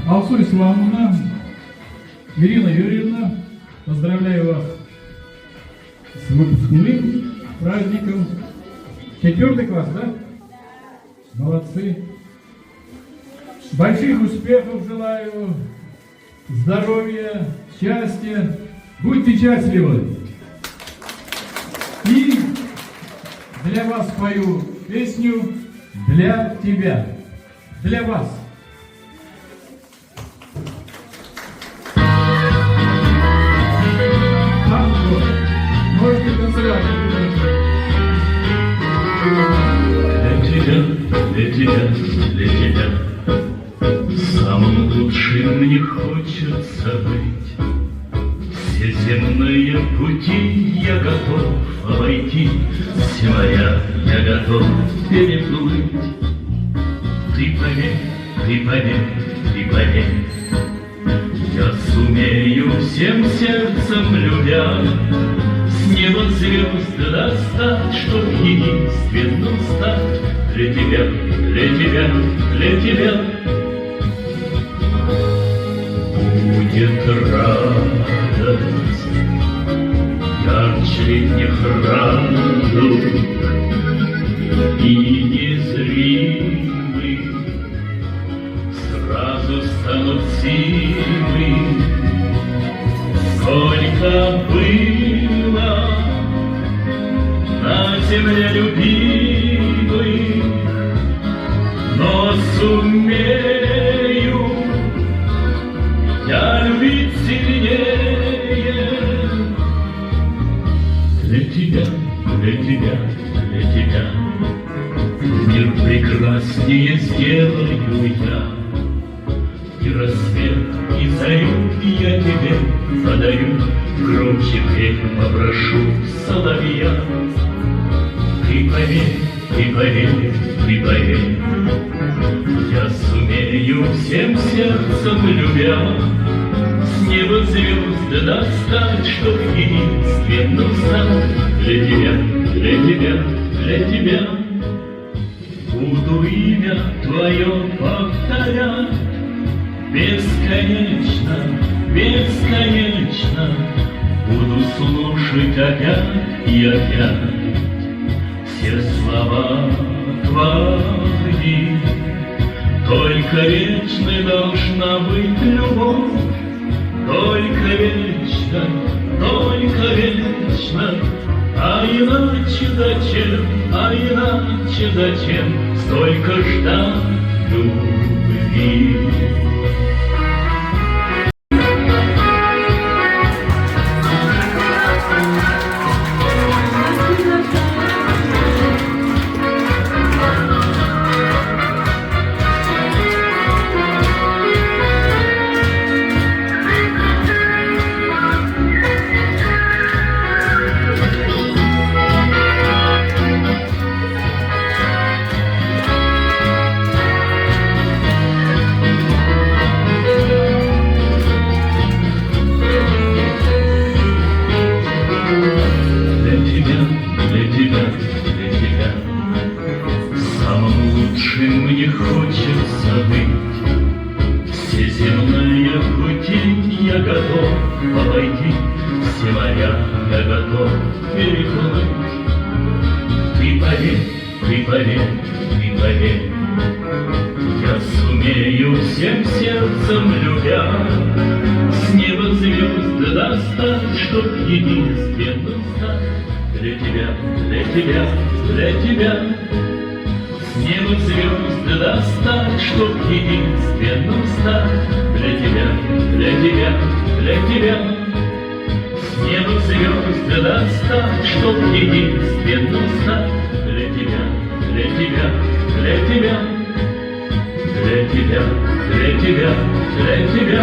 Алсу Исламовна, Ирина Юрьевна, поздравляю вас с выпускным праздником. 4 класс, да? Молодцы. Больших успехов желаю, здоровья, счастья. Будьте счастливы. И для вас пою песню «Для тебя». Для вас. Можете танцевать. Для тебя, для тебя, самым лучшим мне хочется быть. Все земные пути я готов обойти, все моря я готов переплыть. Ты поверь, ты поверь, ты поверь, я сумею всем сердцем любя с неба звезд достать, чтоб единственным стать для тебя, для тебя, для тебя. Будет радость ярче летних радуг и незримый сразу станут силы. Сколько было на земле любимых, но сумею я любить сильнее. Для тебя, для тебя, для тебя мир прекраснее сделаю я. И рассвет, и зарю я тебе подарю, громче крик попрошу соловья. Ты поверь, ты поверь, ты поверь, я сумею всем сердцем любя с неба звезд достать, чтоб единственным стать для тебя, для тебя, для тебя. Буду имя твое повторять бесконечно, бесконечно, буду слушать опять и опять все слова твои. Только вечной должна быть любовь, только вечно, только вечно. А иначе зачем, а иначе зачем столько ждать любви? Мне хочется быть, все земные пути я готов обойти, все моря я готов переплыть. Ты поверь, ты поверь, ты поверь, я сумею всем сердцем любя с неба звезд достать, чтоб единственным стать для тебя, для тебя, для тебя. С неба звезд достать, чтоб единственным стать для тебя, для тебя, для тебя. С неба звезд достать, чтоб единственным стать для тебя, для тебя, для тебя. Для тебя, для тебя, для тебя.